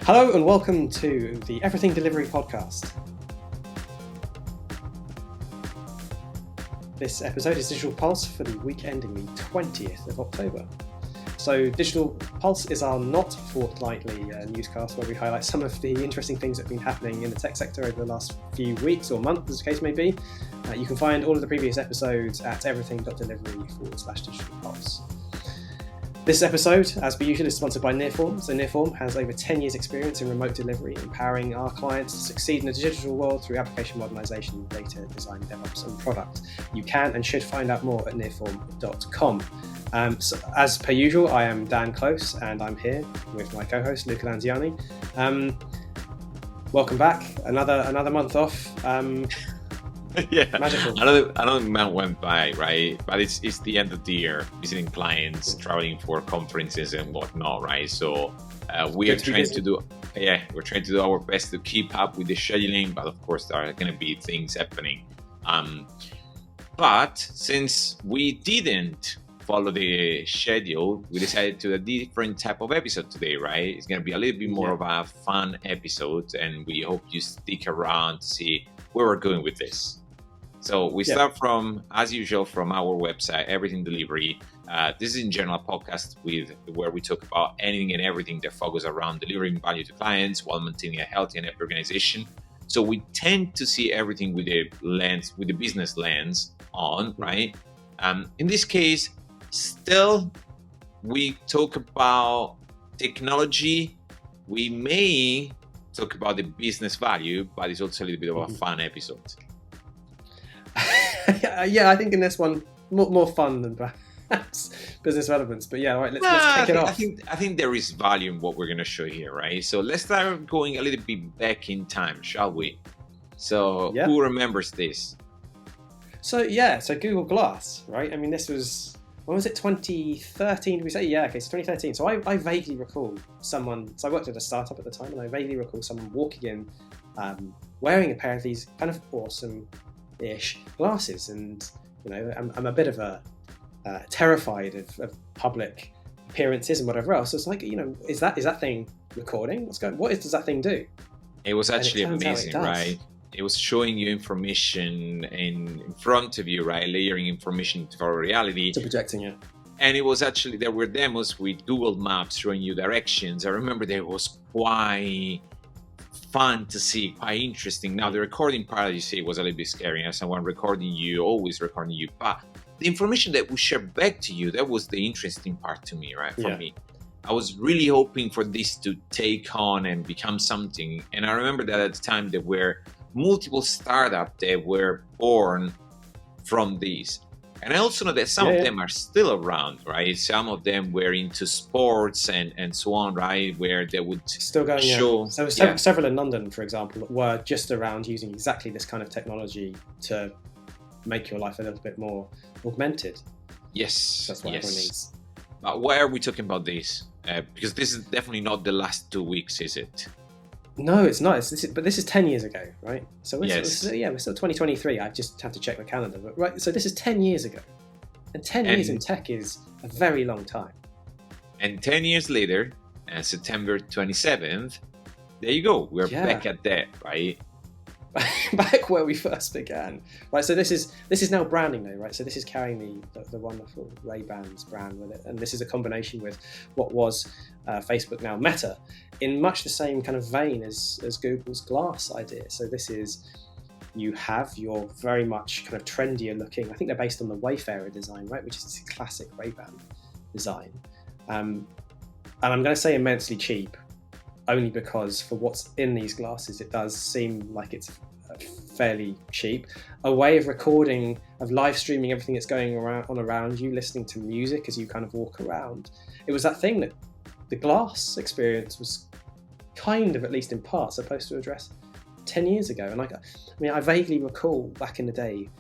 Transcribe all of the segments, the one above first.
Hello and welcome to the Everything Delivery podcast. This episode is Digital Pulse for the week ending the 20th of October. So Digital Pulse is our not fortnightly newscast where we highlight some of the interesting things that have been happening in the tech sector over the last few weeks or months, as the case may be. You can find all of the previous episodes at everything.delivery/Digital Pulse. This episode, as per usual, is sponsored by Nearform. So Nearform has over 10 years experience in remote delivery, empowering our clients to succeed in a digital world through application modernization, data, design, DevOps, and product. You can and should find out more at nearform.com. So as per usual, I am Dan Close, and I'm here with my co-host, Luca Lanziani. Welcome back. Another month off. Yeah, magical. Another month went by, right? But it's the end of the year, visiting clients, traveling for conferences and whatnot, right? So we're trying to do our best to keep up with the scheduling, but of course there are going to be things happening. But since we didn't follow the schedule, we decided to do a different type of episode today, right? It's going to be a little bit more of a fun episode, and we hope you stick around to see where we're going with this. So we start from, as usual, from our website, Everything Delivery. This is in general a podcast where we talk about anything and everything that focuses around delivering value to clients while maintaining a healthy and happy organization. So we tend to see everything with the business lens on, right? In this case, still we talk about technology. We may talk about the business value, but it's also a little bit of a fun episode. Yeah, I think in this one, more fun than perhaps business relevance. But yeah, all right, let's kick it off. I think there is value in what we're going to show here, right? So let's start going a little bit back in time, shall we? So who remembers this? So Google Glass, right? I mean, this was, when was it, 2013? Did we say? Yeah, okay, so 2013. So I vaguely recall someone, so I worked at a startup at the time, and I vaguely recall someone walking in wearing a pair of these kind of awesome-ish glasses. And, you know, I'm a bit of a terrified of public appearances and whatever else. So it's like, you know, is that thing recording? What does that thing do? It was actually amazing, right? It was showing you information in front of you, right? Layering information to our reality. To projecting it. And it was actually, there were demos with Google Maps showing you directions. I remember that it was quite fun to see, quite interesting. Now, the recording part, you see, was a little bit scary. As someone recording you, always recording you. But the information that we share back to you, that was the interesting part to me, right? For me. I was really hoping for this to take on and become something. And I remember that at the time there were multiple startups that were born from these. And I also know that some of them are still around, right? Some of them were into sports and so on, right? Where they would still going, show. So several in London, for example, were just around using exactly this kind of technology to make your life a little bit more augmented. Yes. That's what everyone needs. But why are we talking about this? Because this is definitely not the last 2 weeks, is it? No, it's not. But this is 10 years ago, right? So we're still 2023. I just have to check the calendar. But right, so this is 10 years ago. And 10 years in tech is a very long time. And 10 years later, September 27th, there you go. We're back at that, right? Back where we first began, right? So this is now branding though, right? So this is carrying the wonderful Ray-Bans brand with it, and this is a combination with what was Facebook, now Meta, in much the same kind of vein as Google's Glass idea. So this is, you have your very much kind of trendier looking, I think they're based on the Wayfarer design, right? Which is this classic Ray-Ban design, and I'm going to say immensely cheap, only because for what's in these glasses, it does seem like it's fairly cheap. A way of recording, of live streaming everything that's going around you, listening to music as you kind of walk around. It was that thing that the Glass experience was kind of, at least in part, supposed to address 10 years ago. And I vaguely recall back in the day,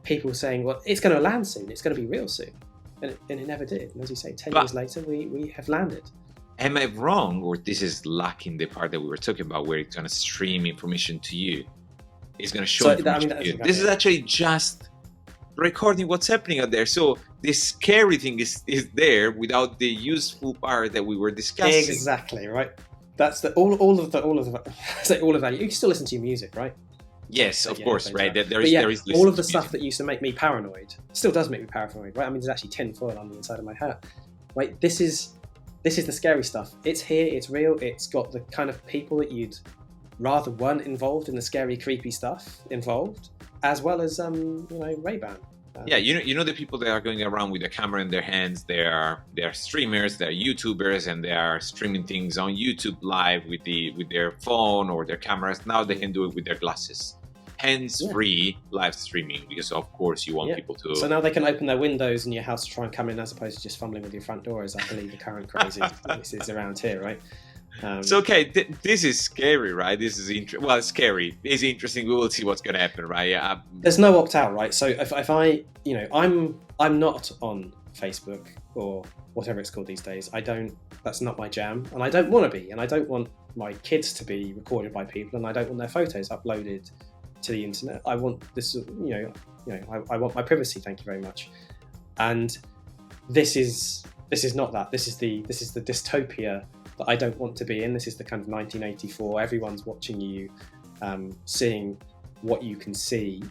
people saying, well, it's going to land soon, it's going to be real soon. And it never did. And as you say, 10 years later, we have landed. Am I wrong, or this is lacking the part that we were talking about where it's going to stream information to you? It's going to show information to you. This is actually just recording what's happening out there. So the scary thing is there without the useful part that we were discussing. Exactly, right? That's all of that. You can still listen to your music, right? Yes, of course, right. There is all of the stuff that used to make me paranoid still does make me paranoid, right? I mean, there's actually tin foil on the inside of my hat. Right, this is the scary stuff. It's here, it's real. It's got the kind of people that you'd rather weren't involved in the scary, creepy stuff involved, as well as Ray-Ban. Yeah, you know the people that are going around with a camera in their hands. They're streamers, they're YouTubers, and they are streaming things on YouTube live with their phone or their cameras. Now they can do it with their glasses, hands-free live streaming, because of course you want people to. So now they can open their windows in your house to try and come in, as opposed to just fumbling with your front door, as I believe the current craze is around here, right? So okay, this is scary, right? This is interesting. Well, it's scary. It's interesting. We will see what's going to happen, right? There's no opt out, right? So if I, I'm not on Facebook or whatever it's called these days. That's not my jam, and I don't want to be, and I don't want my kids to be recorded by people, and I don't want their photos uploaded to the internet. I want this, I want my privacy. Thank you very much. And this is not that. This is the dystopia that I don't want to be in. This is the kind of 1984. Everyone's watching you, seeing what you can see.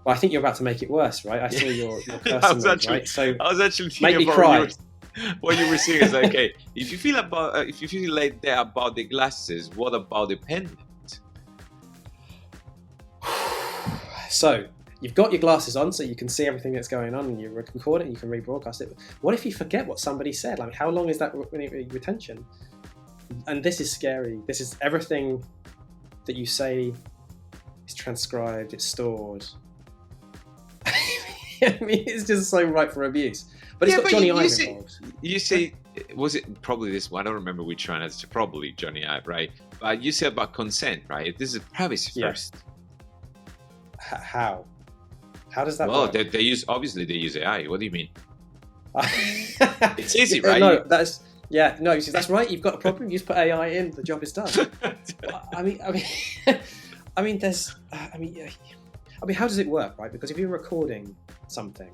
But I think you're about to make it worse, right? I saw your person, right? So I was actually make me thinking cry. What you were saying is okay. If you feel like that about the glasses, what about the pendant? So you've got your glasses on, so you can see everything that's going on, and you record it, and you can rebroadcast it. What if you forget what somebody said? Like, how long is that retention? And this is scary. This is everything that you say is transcribed, it's stored. I mean, it's just so ripe for abuse. But it's got Johnny Ive involved. You say, was it probably this one? I don't remember which one. It's probably Johnny Ive, right? But you said about consent, right? This is privacy first. How? How does that work? Well, they use AI. What do you mean? It's easy, right? No, that's right. You've got a problem. You just put AI in. The job is done. I mean, how does it work, right? Because if you're recording something,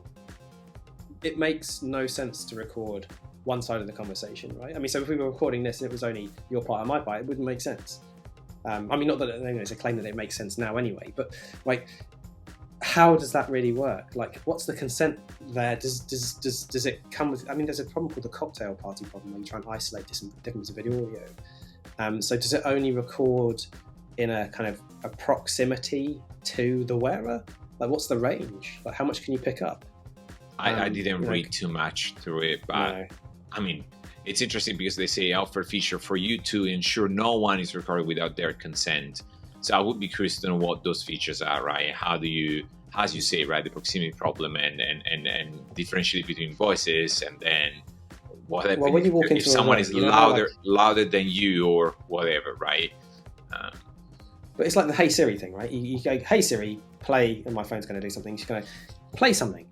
it makes no sense to record one side of the conversation, right? I mean, so if we were recording this and it was only your part and my part, it wouldn't make sense. I mean, not that it's a claim that it makes sense now anyway, but like, how does that really work? Like, what's the consent there? Does it come with? I mean, there's a problem called the cocktail party problem, where you try and isolate different bits of video audio. So does it only record in a kind of a proximity to the wearer? Like, what's the range? Like, how much can you pick up? I didn't read too much through it, but no. I mean, it's interesting because they say offer feature for you to ensure no one is recorded without their consent. So I would be curious to know what those features are, right? How do you, as you say, right, the proximity problem and differentiate between voices, and then what happens when you walk into if someone is louder than you or whatever, right? But it's like the Hey Siri thing, right? You go, Hey Siri, play, and my phone's going to do something. She's going to play something.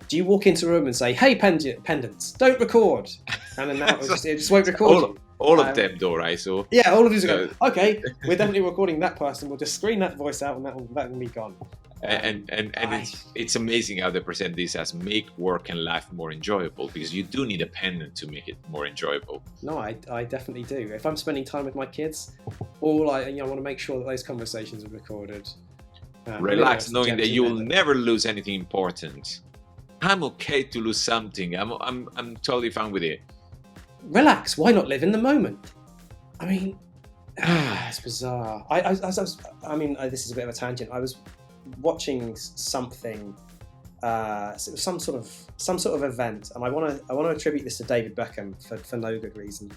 Do you walk into a room and say, "Hey, pendants, don't record," and then now it just won't record all of them, though, right? So yeah, all of these go. Okay, we're definitely recording that person. We'll just screen that voice out, and that will be gone. And it's amazing how they present this as make work and life more enjoyable, because you do need a pendant to make it more enjoyable. No, I definitely do. If I'm spending time with my kids, I want to make sure that those conversations are recorded. Relax, knowing that you will never lose anything important. I'm okay to lose something. I'm totally fine with it. Relax. Why not live in the moment? I mean, it's bizarre. This is a bit of a tangent. I was watching something. It was some sort of event, and I want to attribute this to David Beckham for no good reason.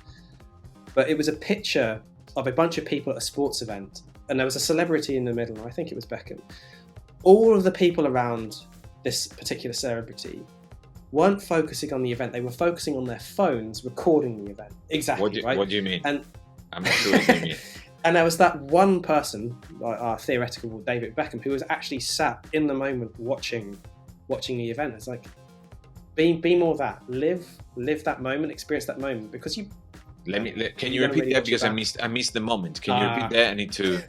But it was a picture of a bunch of people at a sports event, and there was a celebrity in the middle. And I think it was Beckham. All of the people around this particular celebrity weren't focusing on the event. They were focusing on their phones, recording the event. Exactly. What do you mean? And I'm not sure what you mean. And there was that one person, our theoretical David Beckham, who was actually sat in the moment watching the event. It's like, be more that. Live that moment, experience that moment, because you. Can you repeat that, because I missed the moment? Can you repeat that? I need to.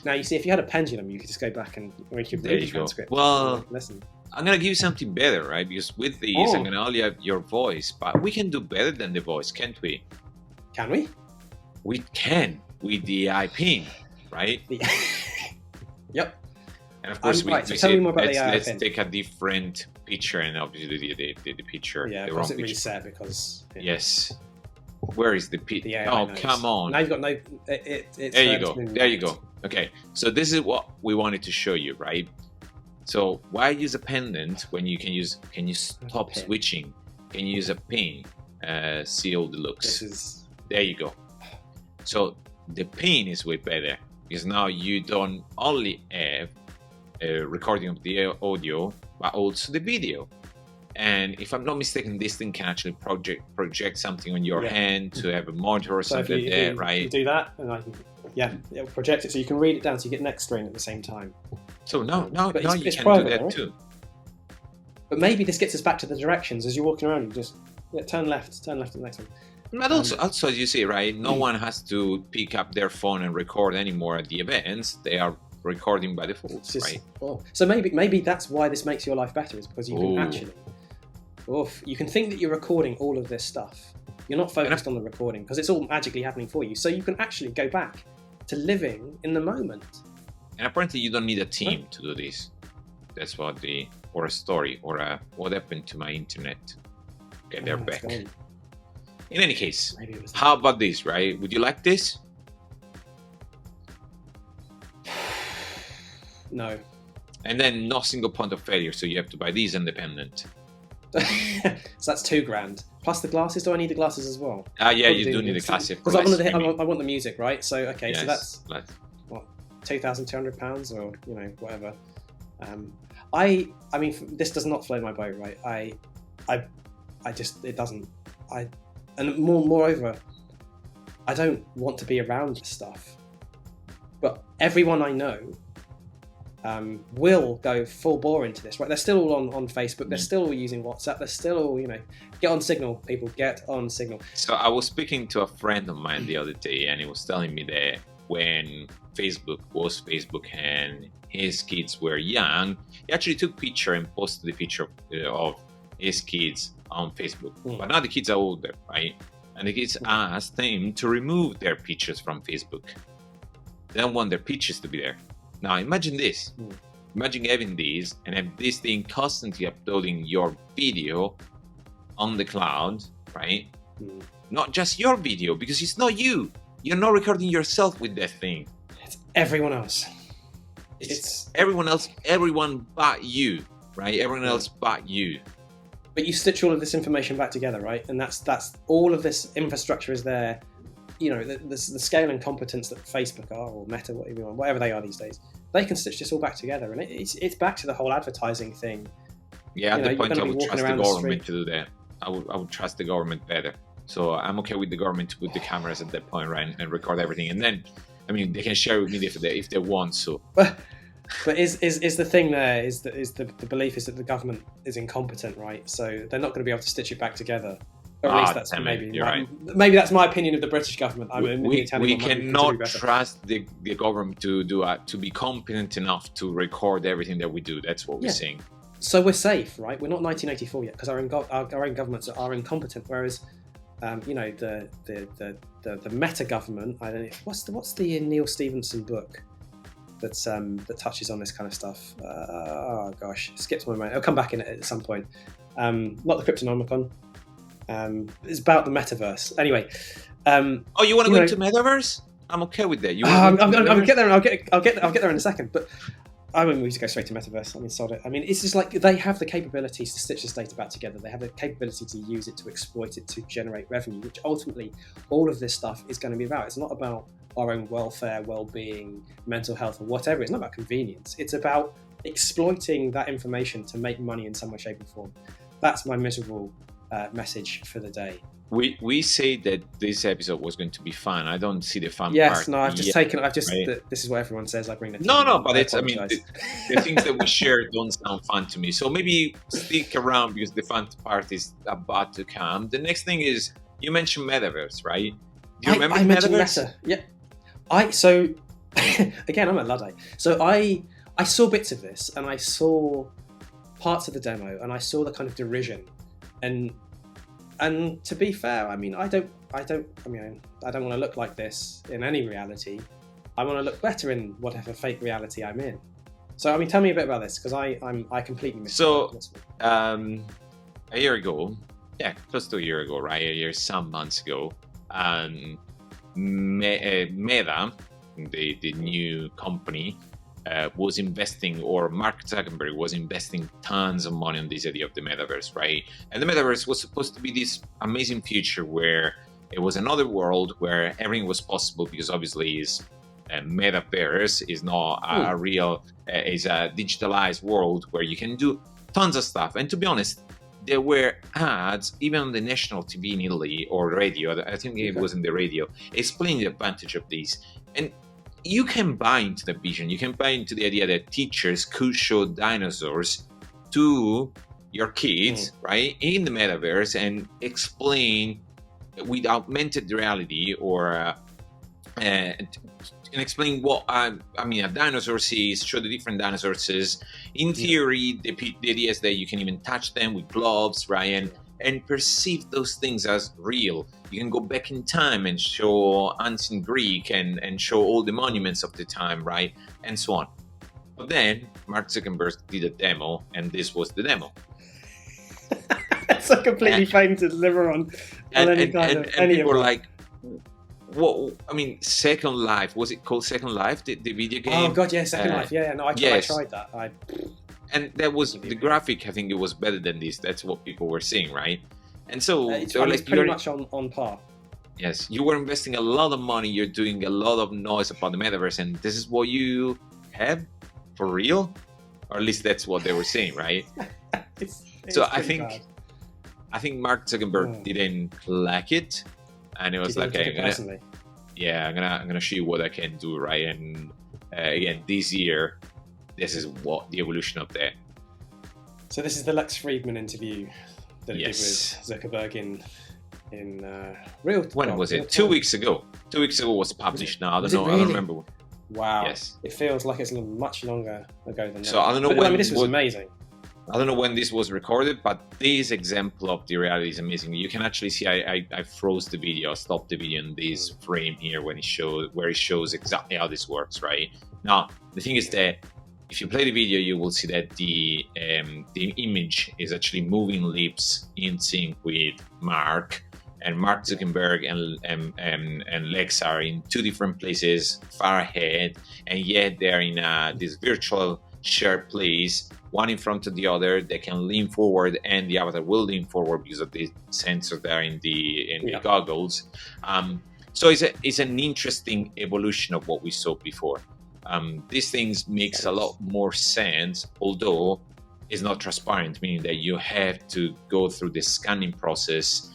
Now, you see, if you had a pendulum, you could just go back and read the transcript. Well, listen. I'm going to give you something better, right? Because with these, I'm going to only have your voice, but we can do better than the voice, can't we? Can we? We can with the AI pin, right? Yep. And of course, right, so we tell say, me more about the AI let's pin. take a different picture, and obviously the picture. Yeah, the of wrong course it picture. reset because. Yeah. Yes. Where is the pin? The AI Oh, knows. come on. Now you've got no. It's There you go. There you go. Okay, so this is what we wanted to show you, right? So why use a pendant when you can use? Can you stop Pin. switching? Can you use a pin? See all the looks. This is. There you go. So the pin is way better because now you don't only have a recording of the audio, but also the video. And if I'm not mistaken, this thing can actually project something on your hand to have a monitor or So something like that, right? You do that, and I can, it'll project it so you can read it down, so you get next screen at the same time. So now But you it's can private, do that right? too. But maybe this gets us back to the directions as you're walking around. You just turn left to the next one. But also, as you see, right, no one has to pick up their phone and record anymore at the events. They are recording by default, right? Oh. So maybe that's why this makes your life better, is because you can actually, you can think that you're recording all of this stuff. You're not focused on the recording because it's all magically happening for you. So you can actually go back to living in the moment. And apparently, you don't need a team to do this. That's what or a story, or what happened to my internet. Okay, they're back. Gone. In any case, Maybe it was how about this, right? Would you like this? No. And then no single point of failure, so you have to buy these independent. So that's $2,000 plus the glasses. Do I need the glasses as well? Yeah, you do need the glasses because I want the music, right? So okay, yes, so that's what, £2,200 or whatever. I mean, this does not float my boat, right? I just, it doesn't. And moreover, I don't want to be around this stuff. But everyone I know will go full bore into this, right? They're still all on Facebook. They're still all using WhatsApp. They're still all, get on Signal, people, get on Signal. So I was speaking to a friend of mine the other day, and he was telling me that when Facebook was Facebook and his kids were young, he actually took picture and posted the picture of his kids on Facebook. But now the kids are older, right? And the kids asked him to remove their pictures from Facebook. They don't want their pictures to be there. Now imagine this. Imagine having these and have this thing constantly uploading your video on the cloud, right? Not just your video, because it's not you. You're not recording yourself with that thing. It's everyone else. It's everyone else, everyone but you, right? Everyone else but you. But you stitch all of this information back together, right? And that's all of this infrastructure is there. The scale and competence that Facebook are, or Meta, whatever they are these days, they can stitch this all back together, and it's back to the whole advertising thing. Yeah, at the point I would trust the government to do that. I would trust the government better. So I'm okay with the government to put the cameras at that point, right, and record everything, and then, they can share with me if they want. So, but is the thing there is the belief is that the government is incompetent, right? So they're not going to be able to stitch it back together. Or at least that's maybe that's my opinion of the British government. We cannot trust the government to be competent enough to record everything that we do. That's what we're saying. So we're safe, right? We're not 1984 yet because our own governments are incompetent. Whereas, the Meta government. I don't know what's the Neil Stephenson book that touches on this kind of stuff. Oh gosh, it skips my mind. It'll come back in it at some point. Not the Cryptonomicon. It's about the metaverse. Anyway. You want to go into metaverse? I'm okay with that. I'll get there, and I'll get there in a second. But I wouldn't need to go straight to metaverse. Sod it. It's just like they have the capabilities to stitch this data back together. They have the capability to use it, to exploit it, to generate revenue, which ultimately all of this stuff is going to be about. It's not about our own welfare, well-being, mental health, or whatever. It's not about convenience. It's about exploiting that information to make money in some way, shape, or form. That's my miserable message for the day. We say that this episode was going to be fun. I don't see the fun part. Yes, no, this is what everyone says. I bring the but it's, the things that we share don't sound fun to me. So maybe stick around because the fun part is about to come. The next thing is, you mentioned metaverse, right? Do you remember I mentioned metaverse? Meta. Yeah. Again, I'm a Luddite. So I saw bits of this, and I saw parts of the demo, and I saw the kind of derision. And And to be fair, I mean, I don't want to look like this in any reality. I want to look better in whatever fake reality I'm in. So, I mean, tell me a bit about this, because I completely missed it. So, a year ago, close to a year ago, right? A year, some months ago, Meta, the new company, was investing, or Mark Zuckerberg was investing tons of money on this idea of the metaverse, right? And the metaverse was supposed to be this amazing future where it was another world where everything was possible, because obviously is metaverse is not a real, is a digitalized world where you can do tons of stuff. And to be honest, there were ads even on the national TV in Italy, or radio, I think it was in the radio, explaining the advantage of these. And you can buy into the vision, you can buy into the idea that teachers could show dinosaurs to your kids, right, in the metaverse, and explain with augmented reality, or and explain what a dinosaur sees, show the different dinosaurs. In theory, the idea is that you can even touch them with gloves, right, and perceive those things as real. You can go back in time and show ancient Greek and show all the monuments of the time, right, and so on. But then Mark Zuckerberg did a demo, and this was the demo. It's a completely fine to deliver on any kind of any people of were like, what? I mean, Second Life, was it called Second Life, the video game? Oh god, yeah, Second Life. Yeah, no, I tried that. And that was the graphic. I think it was better than this. That's what people were saying, right? And so it's they were like, pretty much on par. Yes, you were investing a lot of money. You're doing a lot of noise about the metaverse, and this is what you have for real, or at least that's what they were saying, right? So I think Mark Zuckerberg didn't like it, and it was like, I'm gonna show you what I can do, right? And again, this year, this is what the evolution of that. So this is the Lex Friedman interview that he did with Zuckerberg in real. When was it? 2 weeks ago. 2 weeks ago was published. Now I don't know. Really? I don't remember. Wow. Yes. It feels like it's much longer ago than that. So I don't know when. This was amazing. I don't know when this was recorded, but this example of the reality is amazing. You can actually see I froze the video, stopped the video in this frame here where it shows exactly how this works, right? Now the thing is that if you play the video, you will see that the image is actually moving lips in sync with Mark, and Mark Zuckerberg and Lex are in two different places far ahead, and yet they're in this virtual shared place, one in front of the other. They can lean forward, and the avatar will lean forward because of the sensor there in the goggles. So it's an interesting evolution of what we saw before. These things makes a lot more sense, although it's not transparent, meaning that you have to go through the scanning process.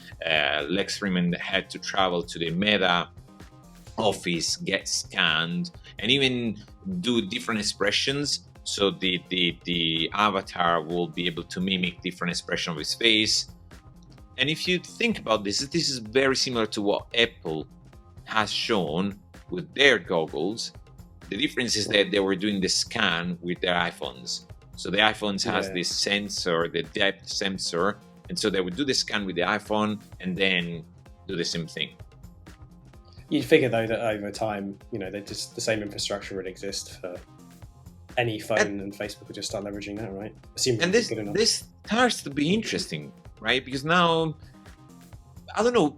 Lex Friedman had to travel to the Meta office, get scanned, and even do different expressions. So the avatar will be able to mimic different expression of his face. And if you think about this is very similar to what Apple has shown with their goggles. The difference is that they were doing the scan with their iPhones. So the iPhones has this sensor, the depth sensor, and so they would do the scan with the iPhone and then do the same thing. You'd figure though that over time, the same infrastructure would exist for any phone, and Facebook would just start leveraging that, right? And this starts to be interesting, right? Because now I don't know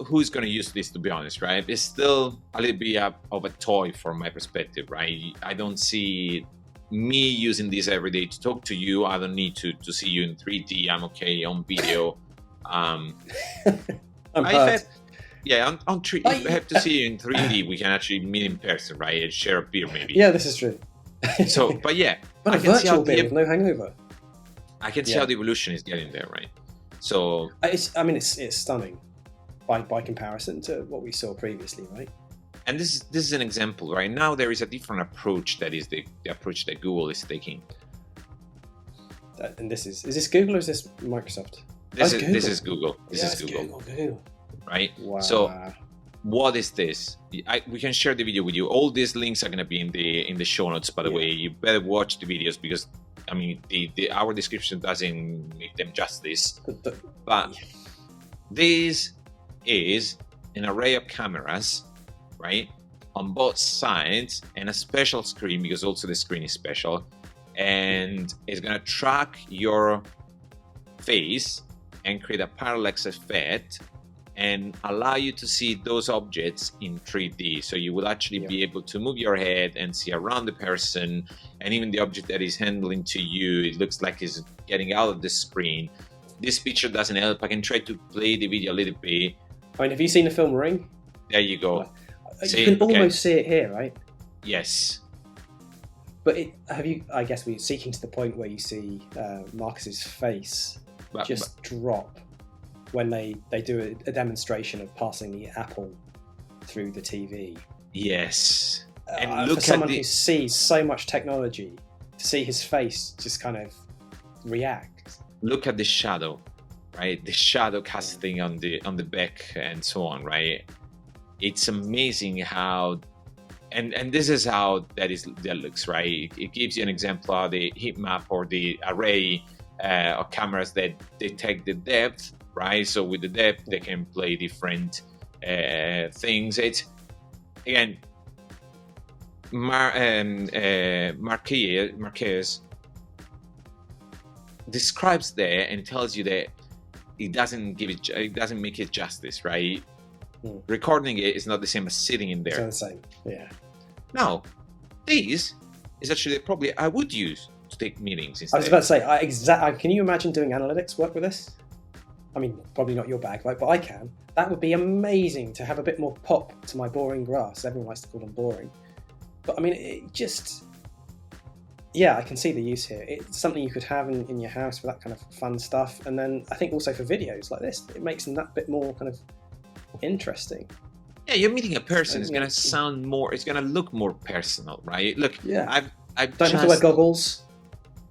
who's going to use this, to be honest, right? It's still a little bit of a toy from my perspective, right? I don't see me using this every day to talk to you. I don't need to see you in 3D. I'm okay on video. If I have to see you in 3D, we can actually meet in person, right? And share a beer, maybe. Yeah, this is true. So, but yeah, but a virtual beer with no hangover. I can see how the evolution is getting there, right? So it's stunning by comparison to what we saw previously, right? And this is an example, right? Now there is a different approach that is the approach that Google is taking. And this is this Google or is this Microsoft? This is Google. This is Google. Right? Wow. So what is this? We can share the video with you. All these links are going to be in the show notes, by the way. You better watch the videos because our description doesn't make them justice. But This is an array of cameras, right, on both sides, and a special screen, because also the screen is special, and it's going to track your face and create a parallax effect and allow you to see those objects in 3D. So you will actually be able to move your head and see around the person, and even the object that is handling to you, it looks like it's getting out of the screen. This picture doesn't help. I can try to play the video a little bit. I mean, have you seen the film Ring? There you go. You can almost see it here, right? Yes. But I guess we're seeking to the point where you see Marcus's face drop when they do a demonstration of passing the apple through the TV. Yes. And look for someone who sees so much technology, to see his face just kind of react. Look at the shadow, right? The shadow casting on the back and so on, right? It's amazing how, and this is how that looks, right? It gives you an example of the heat map or the array of cameras that detect the depth, right? So with the depth, they can play different things. It's again, Marquez describes there and tells you that it doesn't make it justice, right? Recording it is not the same as sitting in there. It's not the same, yeah. Now, this is actually probably I would use to take meetings instead. I was about to say, can you imagine doing analytics work with this? I mean, probably not your bag, right? But I can. That would be amazing to have a bit more pop to my boring graphs. Everyone likes to call them boring. But I mean, it just... Yeah, I can see the use here. It's something you could have in your house for that kind of fun stuff. And then I think also for videos like this, it makes them that bit more kind of interesting. Yeah, you're meeting a person. It's going to sound more... It's going to look more personal, right? Look, yeah. I've don't have to wear goggles.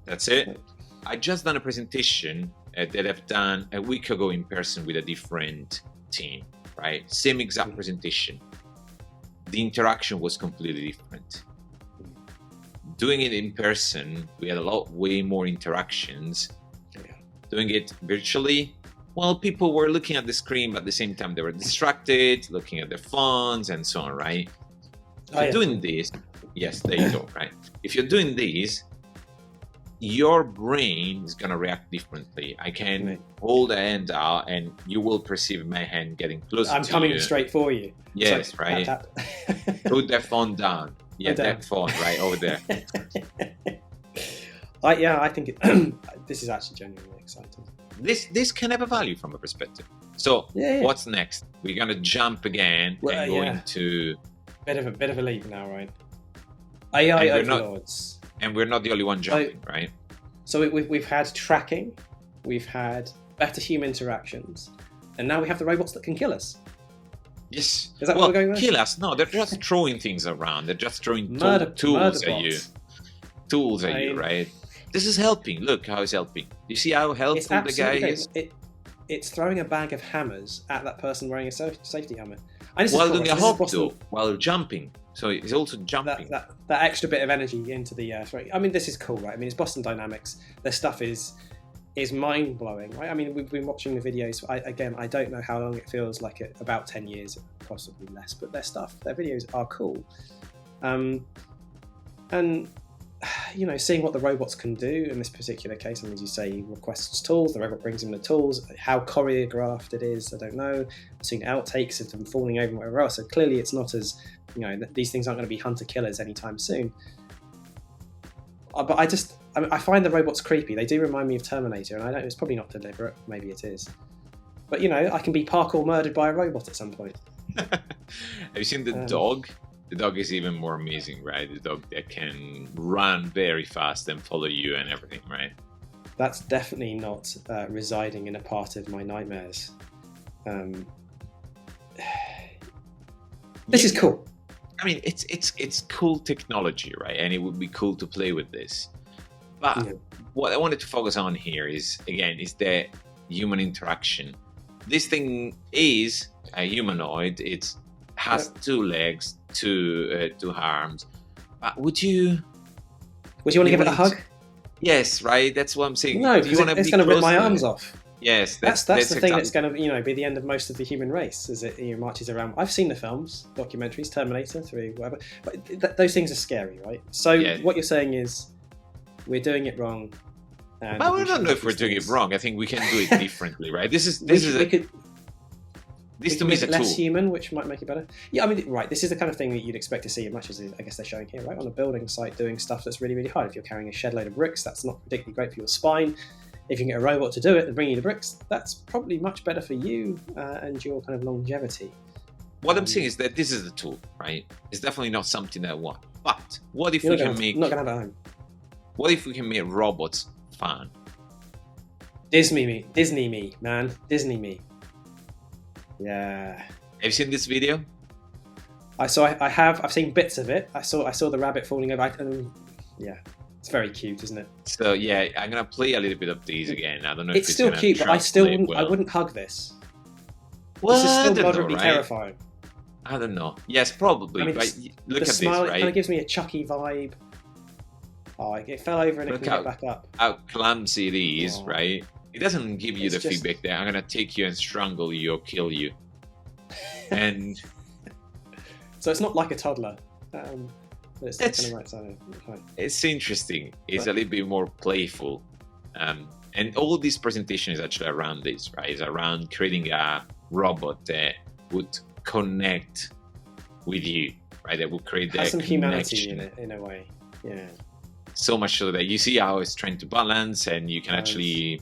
That's it. I just done a presentation that I've done a week ago in person with a different team, right? Same exact presentation. The interaction was completely different. Doing it in person, we had way more interactions. Doing it virtually, well, people were looking at the screen, but at the same time they were distracted, looking at their phones and so on, right? If you're doing this, yes, there you go, right? If you're doing this, your brain is going to react differently. I can hold a hand out and you will perceive my hand getting closer to you. I'm coming straight for you. Yes, right? Tap, tap. Put that phone down. Yeah, that phone right over there. I think this is actually genuinely exciting. This can have a value from a perspective. So what's next? We're going to jump again and go into... Bit of a leap now, right? AI overlords. And we're not the only one jumping, right? So we've had tracking, we've had better human interactions, and now we have the robots that can kill us. Yes. Is that what we're going with? Kill us? No, they're just throwing things around. They're just throwing tools at you. Tools at you, right? This is helping. Look how it's helping. You see how helpful the guy is? It's throwing a bag of hammers at that person wearing a safety helmet. While doing a hop though, while jumping. So it's also jumping. That extra bit of energy into the I mean, this is cool, right? I mean, it's Boston Dynamics. Their stuff is mind-blowing, right? I mean, we've been watching the videos. I don't know how long it feels like it, about 10 years, possibly less, but their videos are cool. And, you know, seeing what the robots can do in this particular case, and as you say, he requests tools, the robot brings him the tools. How choreographed it is, I don't know. I've seen outtakes of them falling over and whatever else, so clearly it's not as, you know, these things aren't going to be hunter-killers anytime soon. But I find the robots creepy. They do remind me of Terminator, and I know it's probably not deliberate, maybe it is. But, you know, I can be parkour murdered by a robot at some point. Have you seen the dog? The dog is even more amazing, right? The dog that can run very fast and follow you and everything, right? That's definitely not residing in a part of my nightmares. This is cool. I mean, it's cool technology, right? And it would be cool to play with this. But what I wanted to focus on here is the human interaction. This thing is a humanoid. It has 2 legs, two arms. But would you want to give it a hug? Yes, right. That's what I'm saying. No, it's going to rip my arms off. Yes, That's the thing that's exactly. going to be the end of most of the human race, as it marches around. I've seen the films, documentaries, Terminator 3, whatever, but those things are scary, right? So Yeah. what you're saying is we're doing it wrong. And But we I don't shouldn't know have if we're these doing it things. wrong. I think we can do it differently, right? This is We to could me make is a it less tool. human, which might make it better. Yeah, I mean, right. This is the kind of thing that you'd expect to see, as much as I guess they're showing here, right? On a building site, doing stuff that's really, really hard. If you're carrying a shed load of bricks, that's not particularly great for your spine. If you can get a robot to do it and bring you the bricks, that's probably much better for you and your kind of longevity. What I'm saying is that this is a tool, right? It's definitely not something that I want. But what if You're we can not gonna have it at home. What if we can make robots fun? Disney me, man, Disney me. Yeah. Have you seen this video? I've seen bits of it. I saw the rabbit falling over. Yeah, it's very cute, isn't it? So yeah, I'm gonna play a little bit of these again. I don't know if It's still gonna cute, but I translate well. wouldn't hug this. Well, This is I still don't know, moderately right? terrifying. I don't know. Yes, probably. I mean, but look the at smile, this, it kind of right? gives me a Chucky vibe. Oh, it fell over and it Look can get back up. How clumsy it is, Oh. right? It doesn't give you It's the just- feedback that I'm gonna take you and strangle you or kill you. And So it's not like a toddler. But it's That's- kind of right side. Fine. it's interesting. It's But- a little bit more playful. And all this presentation is actually around this, right? It's around creating a robot that would connect with you, right? That would create that Has some humanity connection. in it, in a way. Yeah. So much so that you see how it's trying to balance, and you can actually,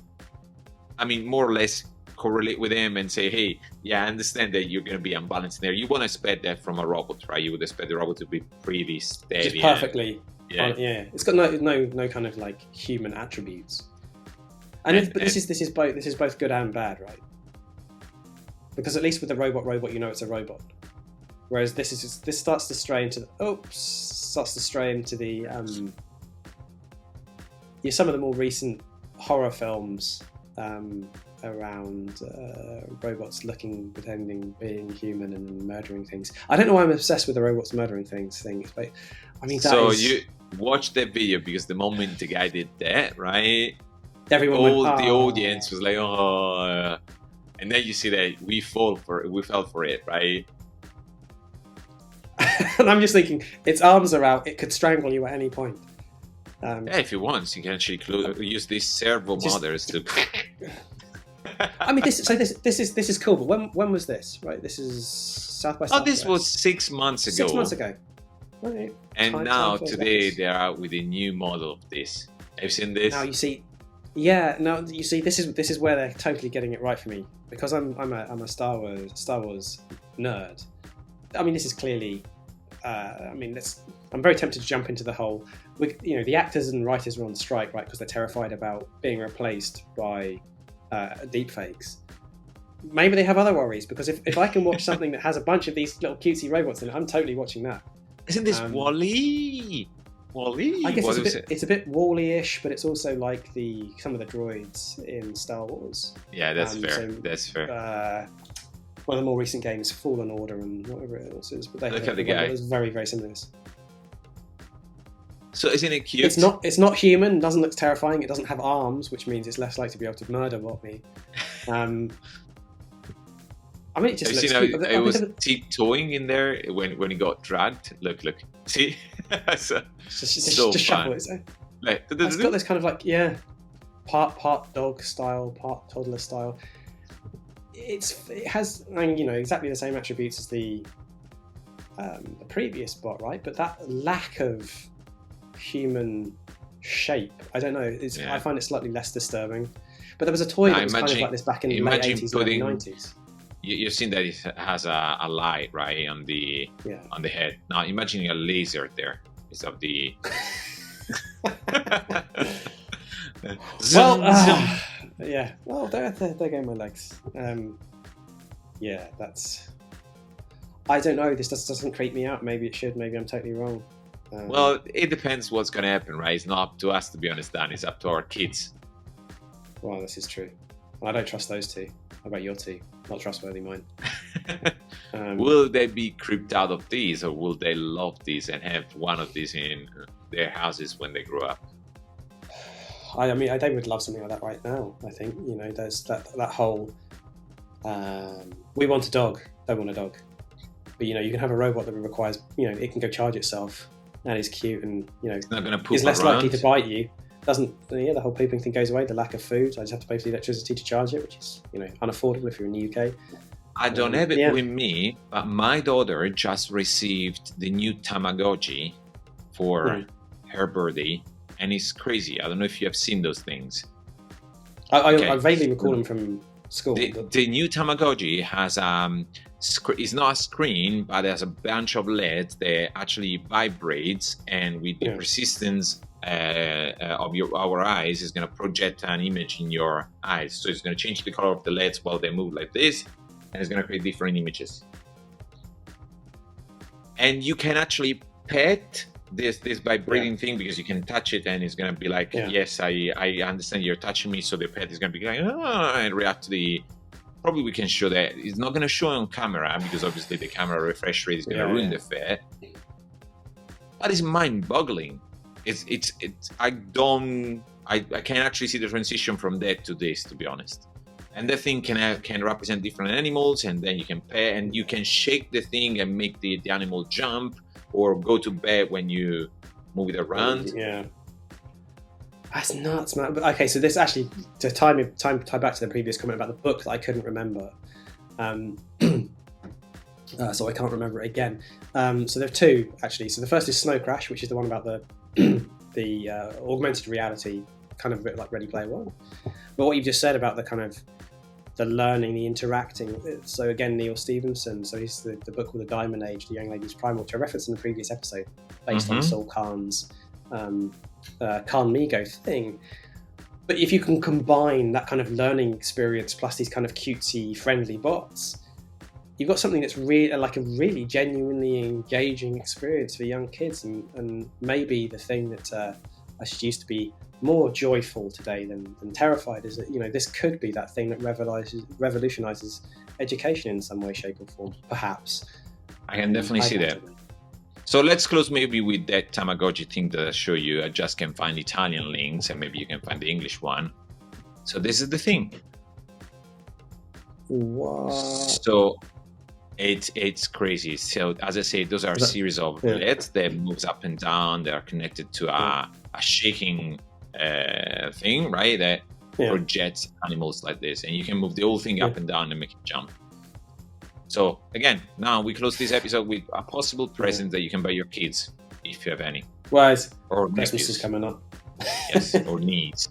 I mean, more or less correlate with him and say, hey, yeah, I understand that you're going to be unbalanced there. You want to expect that from a robot, right? You would expect the robot to be pretty steady. Just perfectly. Yeah. Yeah. It's got no kind of like human attributes. But this is both good and bad, right? Because at least with the robot, you know it's a robot. Whereas this starts to stray into the some of the more recent horror films around robots pretending being human and murdering things. I don't know why I'm obsessed with the robots murdering things thing, but I mean you watch that video because the moment the guy did that, right? everyone All went, the audience was like, oh, and then you see that we fell for it, right? and I'm just thinking, its arms are out, it could strangle you at any point. Yeah, if you want, you can actually use these servo motors to. I mean, this is cool. But when was this? Right, this is South by Oh, Southwest. this was 6 months ago. 6 months ago. Right. And Time now flies today backwards. they are out with a new model of this. Have you seen this? Now you see, this is where they're totally getting it right for me, because I'm a Star Wars nerd. I mean, this is clearly. I'm very tempted to jump into the whole. The actors and writers are on strike, right? Because they're terrified about being replaced by deepfakes. Maybe they have other worries, because if I can watch something that has a bunch of these little cutesy robots in it, I'm totally watching that. Isn't this Wall-E? Wall-E? I guess What was it's a bit Wall-E-ish, but it's also like some of the droids in Star Wars. Yeah, that's fair. so, That's fair. One of the more recent games, Fallen Order and whatever it else is, but they Look have at the one that guy. was very, very similar to this. So isn't it cute? It's not human. Doesn't look terrifying. It doesn't have arms, which means it's less likely to be able to murder me. I mean, it just Have looks you seen cute. how it was tiptoeing in there when he got dragged? Look. See? So Just shuffle fun. it. Like, It's got this kind of like part dog style, part toddler style. It has exactly the same attributes as the previous bot, right? But that lack of human shape, I don't know. I find it slightly less disturbing. But there was a toy that was kind of like this back in the late 80s, early 90s. You've seen that it has a light, right, on the head. Now imagining a laser there instead of the. Well, yeah. Well, there go my legs. Yeah, that's. I don't know. This doesn't creep me out. Maybe it should. Maybe I'm totally wrong. Well, it depends what's going to happen, right? It's not up to us, to be honest, Dan. It's up to our kids. Well, this is true. I don't trust those two. How about your two? Not trustworthy, mine. Will they be creeped out of these, or will they love these and have one of these in their houses when they grow up? I mean, they would love something like that right now. I think, you know, there's that whole we want a dog, don't want a dog, but you know, you can have a robot that requires, you know, it can go charge itself and is cute and, you know, It's not gonna poop is less around. likely to bite you. Doesn't, yeah, the whole pooping thing goes away. The lack of food, I just have to pay for the electricity to charge it, which is, you know, unaffordable if you're in the UK. I don't have it Yeah. with me, but my daughter just received the new Tamagotchi for her birthday, and it's crazy. I don't know if you have seen those things. I vaguely recall them from school. The new Tamagotchi has it's not a screen, but there's a bunch of LEDs that actually vibrates, and with the persistence of our eyes, is going to project an image in your eyes. So it's going to change the color of the LEDs while they move like this, and it's going to create different images. And you can actually pet this vibrating thing, because you can touch it and it's going to be like, yes, I understand you're touching me. So the pet is going to be like, and react to the, probably we can show that. It's not going to show on camera because obviously the camera refresh rate is going to ruin the pet. But it's mind-boggling. I can't actually see the transition from that to this, to be honest. And the thing can represent different animals, and then you can pet, and you can shake the thing and make the animal jump or go to bed when you move it around. Yeah, that's nuts, man. But okay, so this actually, to tie back to the previous comment about the book that I couldn't remember, so I can't remember it again. So there are two actually. So the first is Snow Crash, which is the one about the augmented reality, kind of a bit like Ready Player One. But what you've just said about the kind of the learning, the interacting. So again, Neil Stevenson. So he's the book called The Diamond Age, The Young Lady's Primal, which I referenced in the previous episode, based on Saul Kahn's Kahn Migo thing. But if you can combine that kind of learning experience plus these kind of cutesy, friendly bots, you've got something that's really like a really genuinely engaging experience for young kids, and maybe the thing that I should used to be more joyful today than terrified is that, you know, this could be that thing that revolutionizes education in some way, shape or form, perhaps. I can definitely see that. So let's close maybe with that Tamagotchi thing that I show you. I just can find Italian links, and maybe you can find the English one. So this is the thing. What? So it's crazy. So as I say, those are a series of LEDs that moves up and down. They are connected to a shaking thing, right? That projects animals like this, and you can move the whole thing up and down and make it jump. So again, now we close this episode with a possible present that you can buy your kids, if you have any. Well, or Christmas is coming up. Yes, or needs.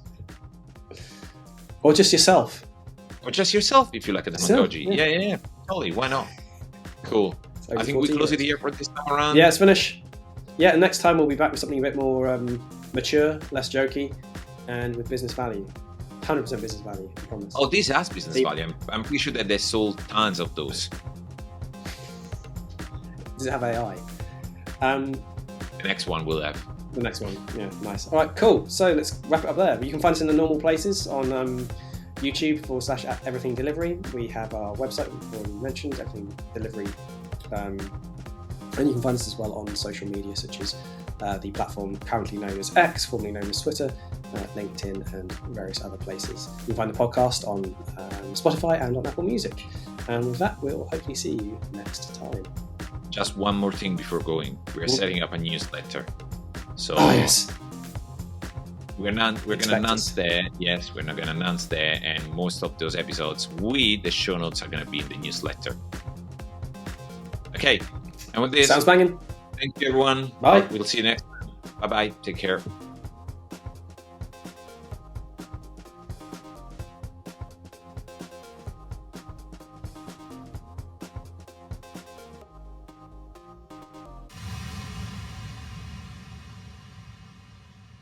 Or just yourself. Or just yourself if you like a Tamagotchi. Yeah, totally. Why not? Cool. I think we close it here for this time around. Yeah, it's finished. Yeah, next time we'll be back with something a bit more mature, less jokey, and with business value. 100% business value, I promise. Oh, this has business value. I'm pretty sure that they sold tons of those. Does it have AI? The next one will have. The next one, yeah, nice. All right, cool. So let's wrap it up there. You can find us in the normal places on YouTube /Everything Delivery. We have our website, we've already mentioned, Everything Delivery. And you can find us as well on social media, such as the platform currently known as X, formerly known as Twitter, LinkedIn, and various other places. You can find the podcast on Spotify and on Apple Music. And with that, we'll hopefully see you next time. Just one more thing before going. We're setting up a newsletter. So yes. We're going to announce that. Yes, we're not going to announce that. And most of those episodes with the show notes are going to be in the newsletter. Okay. And with this, sounds banging. Thank you, everyone. Bye. We'll see you next time. Bye-bye. Take care.